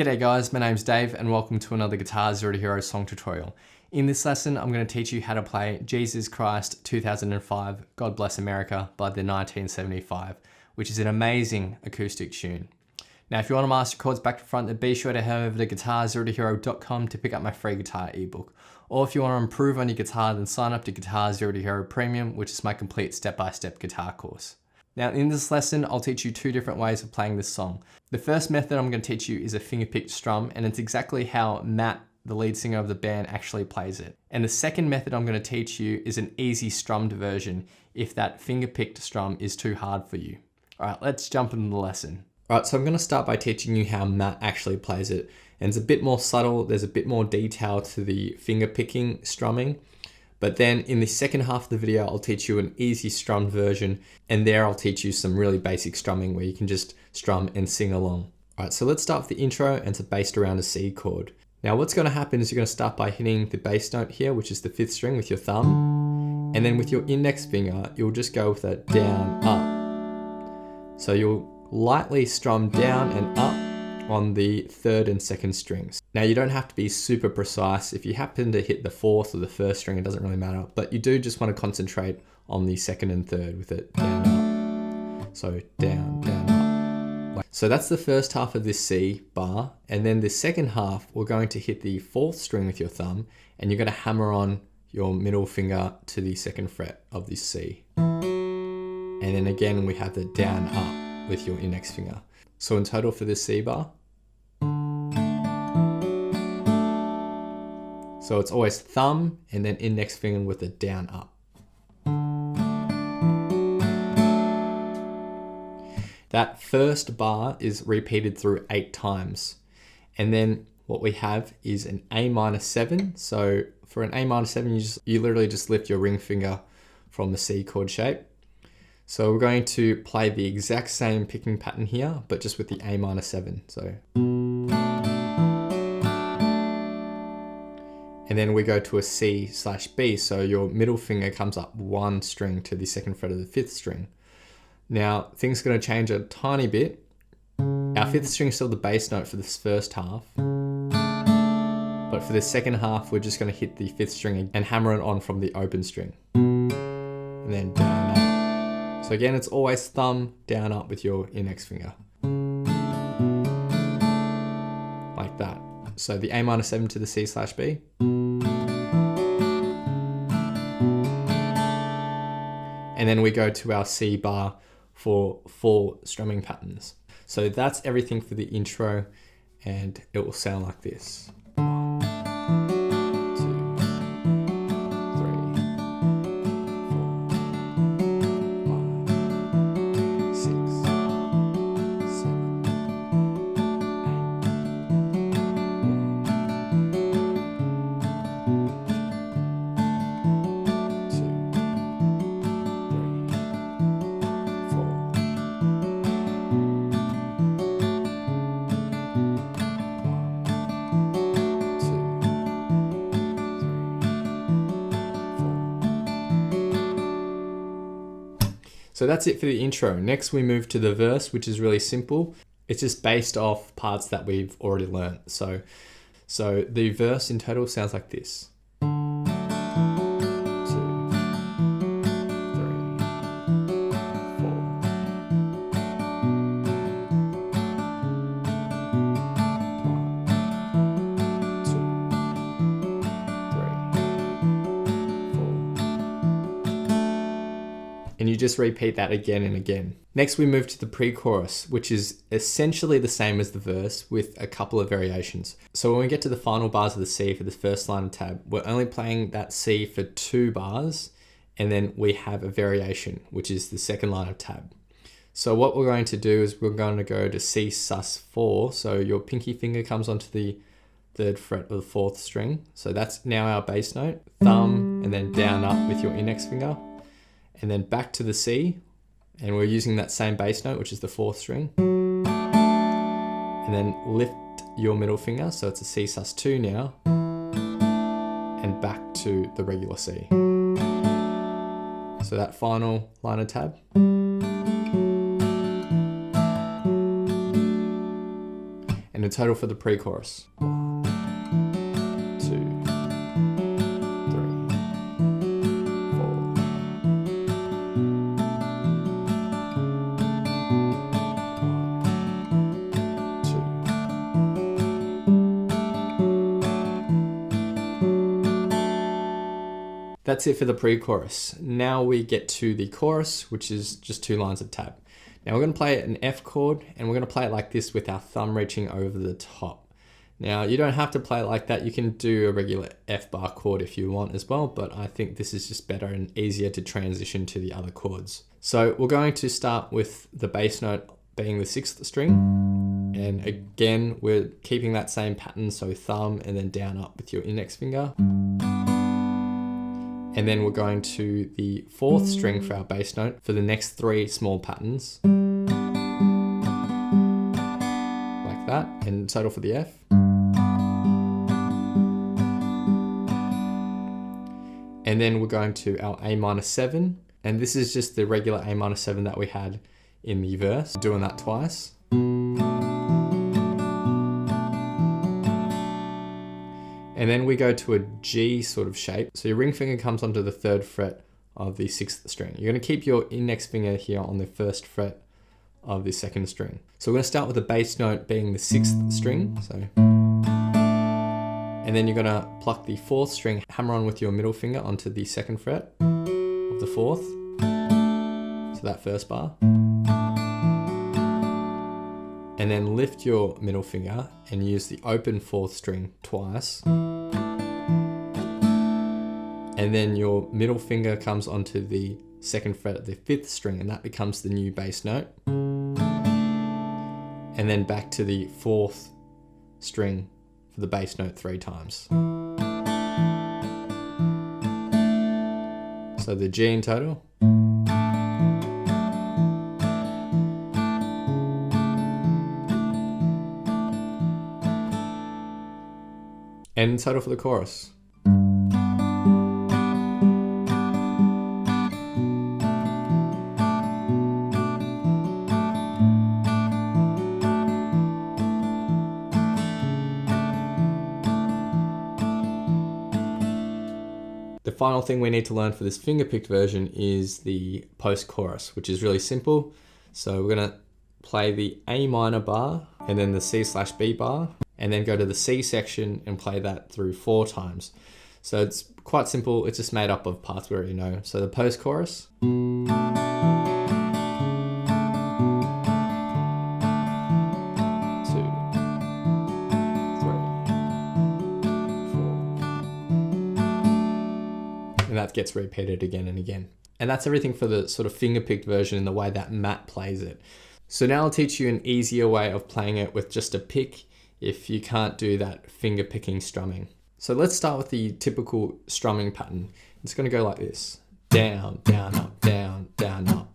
G'day guys, my name's Dave and welcome to another Guitar Zero to Hero song tutorial. In this lesson, I'm going to teach you how to play Jesus Christ 2005, God Bless America by the 1975, which is an amazing acoustic tune. Now, if you want to master chords back to front, then be sure to head over to guitarzerotohero.com to pick up my free guitar ebook. Or if you want to improve on your guitar, then sign up to Guitar Zero to Hero Premium, which is my complete step-by-step guitar course. Now in this lesson, I'll teach you two different ways of playing this song. The first method I'm going to teach you is a finger-picked strum, and it's exactly how Matt, the lead singer of the band, actually plays it. And the second method I'm going to teach you is an easy strummed version if that finger-picked strum is too hard for you. All right, let's jump into the lesson. All right, so I'm going to start by teaching you how Matt actually plays it. And it's a bit more subtle, there's a bit more detail to the finger-picking strumming. But then in the second half of the video, I'll teach you an easy strummed version, and there I'll teach you some really basic strumming where you can just strum and sing along. All right, so let's start with the intro, and it's based around a C chord. Now what's gonna happen is you're gonna start by hitting the bass note here, which is the 5th string with your thumb, and then with your index finger, you'll just go with a down, up. So you'll lightly strum down and up on the 3rd and 2nd strings. Now you don't have to be super precise. If you happen to hit the 4th or the 1st string, it doesn't really matter, but you do just want to concentrate on the 2nd and 3rd with it down, up. So down, down, up. So that's the first half of this C bar, and then the second half, we're going to hit the 4th string with your thumb, and you're going to hammer on your middle finger to the 2nd fret of this C. And then again, we have the down, up with your index finger. So in total for this C bar, so it's always thumb and then index finger with a down up. That first bar is repeated through 8 times. And then what we have is an A minor 7. So for an A minor 7, you literally just lift your ring finger from the C chord shape. So we're going to play the exact same picking pattern here, but just with the A minor 7. So. And then we go to a C/B, so your middle finger comes up 1 string to the 2nd fret of the 5th string. Now, things are going to change a tiny bit. Our 5th string is still the bass note for this first half, but for the second half, we're just going to hit the 5th string and hammer it on from the open string. And then down, up. So again, it's always thumb, down, up with your index finger. Like that. So the A minor 7 to the C/B. And then we go to our C bar for 4 strumming patterns. So that's everything for the intro, and it will sound like this. 1, 2, 3, 4, 5, 6, 7, 8, 1, 2, 3, 4. So that's it for the intro. Next we move to the verse, which is really simple. It's just based off parts that we've already learned. So the verse in total sounds like this. 2, 3, 4. And you just repeat that again and again. Next we move to the pre-chorus, which is essentially the same as the verse with a couple of variations. So when we get to the final bars of the C for the first line of tab, we're only playing that C for 2 bars, and then we have a variation, which is the second line of tab. So what we're going to do is we're going to go to C sus4, so your pinky finger comes onto the 3rd fret of the 4th string. So that's now our bass note, thumb, and then down up with your index finger. And then back to the C, and we're using that same bass note, which is the 4th string. And then lift your middle finger, so it's a C sus2 now, and back to the regular C. So that final line of tab. And in total for the pre-chorus. 1, 2, 3, 4. That's it for the pre-chorus. Now we get to the chorus, which is just 2 lines of tab. Now we're going to play an F chord, and we're going to play it like this with our thumb reaching over the top. Now you don't have to play it like that. You can do a regular F bar chord if you want as well, but I think this is just better and easier to transition to the other chords. So we're going to start with the bass note being the 6th string. And again, we're keeping that same pattern. So thumb and then down up with your index finger. And then we're going to the 4th string for our bass note for the next 3 small patterns. Like that, and total for the F. And then we're going to our A minor 7. And this is just the regular A minor 7 that we had in the verse. Doing that twice. And then we go to a G sort of shape. So your ring finger comes onto the 3rd fret of the 6th string. You're going to keep your index finger here on the 1st fret of the 2nd string. So we're going to start with the bass note being the 6th string. And then you're going to pluck the 4th string, hammer on with your middle finger onto the 2nd fret of the 4th. So that first bar. And then lift your middle finger and use the open 4th string twice. And then your middle finger comes onto the 2nd fret of the 5th string, and that becomes the new bass note. And then back to the 4th string for the bass note 3 times. So the G in total. And total for the chorus. The final thing we need to learn for this finger-picked version is the post-chorus, which is really simple. So we're going to play the A minor bar and then the C/B bar, and then go to the C section and play that through 4 times. So it's quite simple. It's just made up of parts we already know. So the post-chorus. 2, 3, 4. And that gets repeated again and again. And that's everything for the sort of finger-picked version in the way that Matt plays it. So now I'll teach you an easier way of playing it with just a pick if you can't do that finger picking strumming. So let's start with the typical strumming pattern. It's going to go like this. Down, down, up, down, down, up.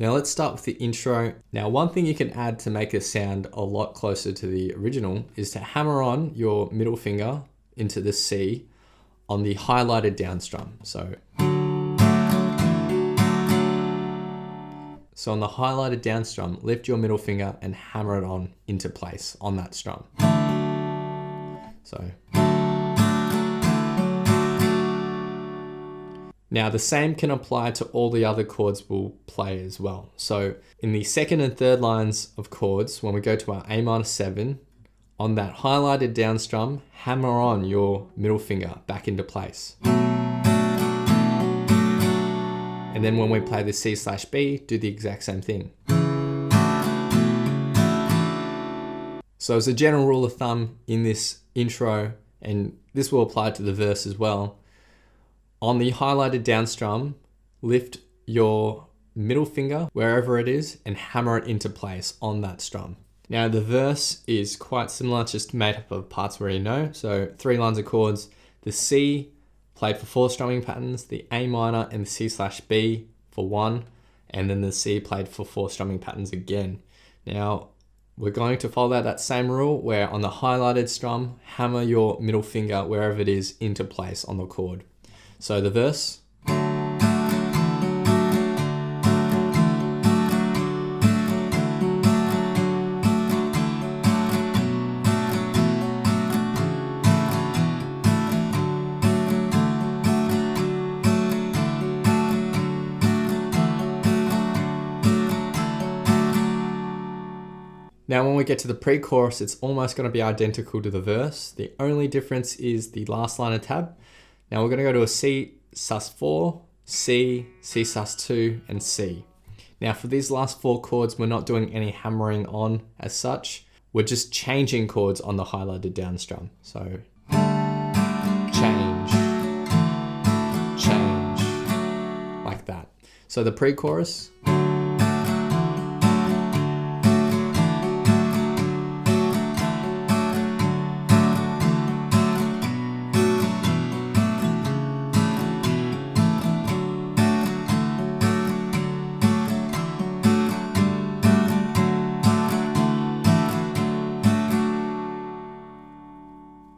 Now let's start with the intro. Now one thing you can add to make it sound a lot closer to the original is to hammer on your middle finger into the C on the highlighted down strum. So on the highlighted down strum, lift your middle finger and hammer it on into place on that strum. So now the same can apply to all the other chords we'll play as well. So in the 2nd and 3rd lines of chords, when we go to our A minor 7, on that highlighted down strum, hammer on your middle finger back into place. And then when we play the C/B, do the exact same thing. So as a general rule of thumb in this intro, and this will apply to the verse as well, on the highlighted down strum, lift your middle finger wherever it is and hammer it into place on that strum. Now the verse is quite similar, it's just made up of parts we already know. So 3 lines of chords, the C played for 4 strumming patterns, the A minor and the C/B for 1, and then the C played for 4 strumming patterns again. Now, we're going to follow that same rule where on the highlighted strum, hammer your middle finger wherever it is into place on the chord. So the verse. Now when we get to the pre-chorus, it's almost going to be identical to the verse. The only difference is the last line of tab. Now we're going to go to a C sus4, C, C sus2, and C. Now for these last 4 chords, we're not doing any hammering on as such. We're just changing chords on the highlighted down strum. So change, change, like that. So the pre-chorus.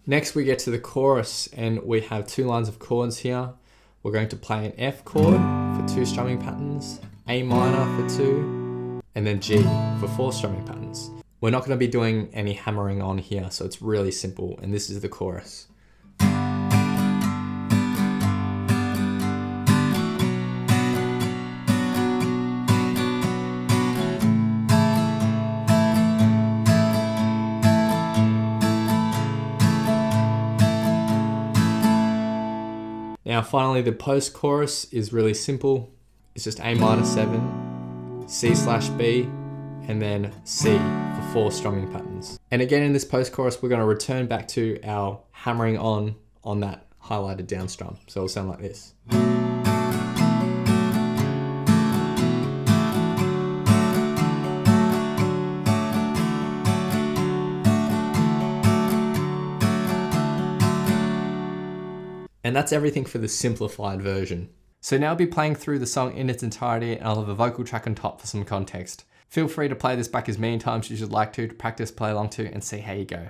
Next we get to the chorus and we have 2 lines of chords here. We're going to play an F chord for 2 strumming patterns, A minor for 2, and then G for 4 strumming patterns. We're not going to be doing any hammering on here, so it's really simple, and this is the chorus. Now finally the post-chorus is really simple. It's just A minor 7, C/B, and then C for 4 strumming patterns. And again in this post-chorus we're going to return back to our hammering on that highlighted down strum. So it'll sound like this. And that's everything for the simplified version. So now I'll be playing through the song in its entirety and I'll have a vocal track on top for some context. Feel free to play this back as many times as you'd like to practice, play along to, and see how you go.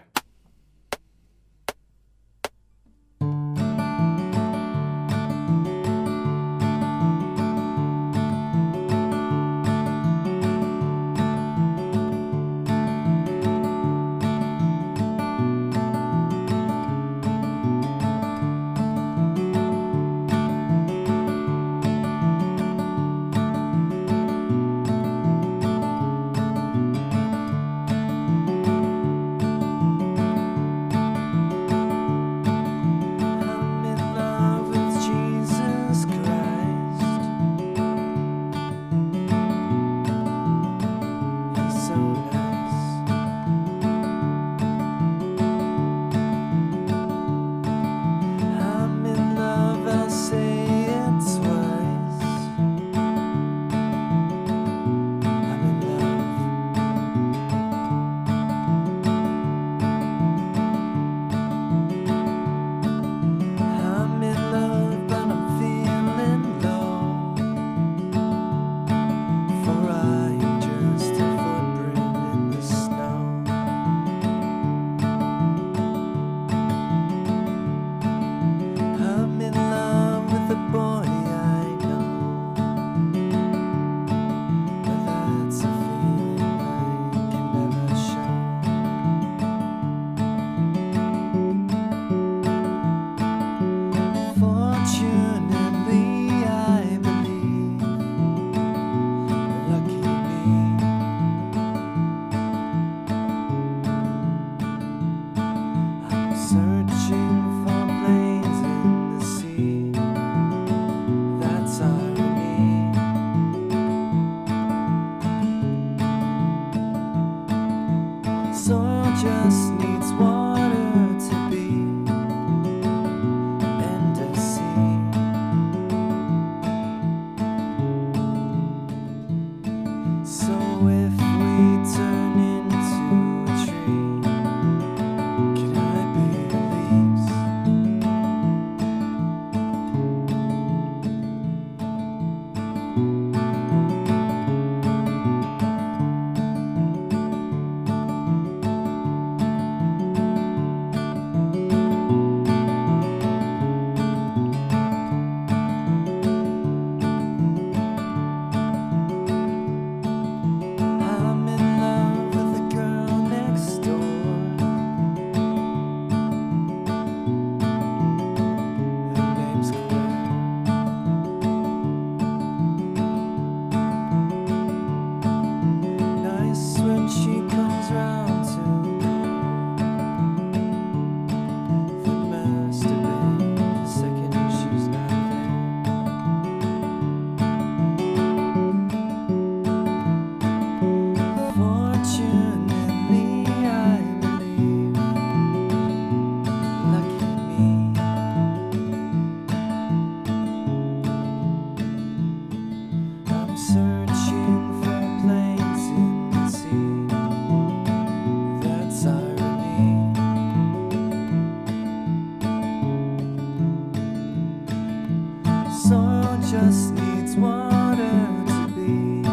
just needs water to be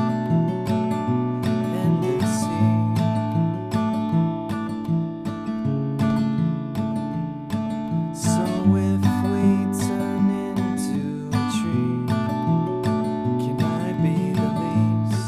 endless sea. So if we turn into a tree, can I be the leaves?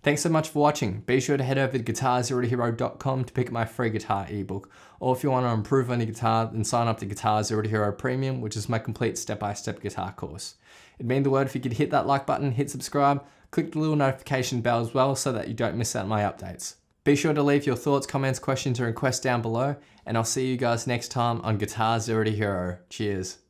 Thanks so much for watching. Be sure to head over to guitarzerotohero.com to pick up my free guitar ebook. Or if you want to improve on your guitar, then sign up to Guitar Zero to Hero Premium, which is my complete step-by-step guitar course. It'd mean the world if you could hit that like button, hit subscribe, click the little notification bell as well so that you don't miss out on my updates. Be sure to leave your thoughts, comments, questions, and requests down below, and I'll see you guys next time on Guitar Zero to Hero. Cheers.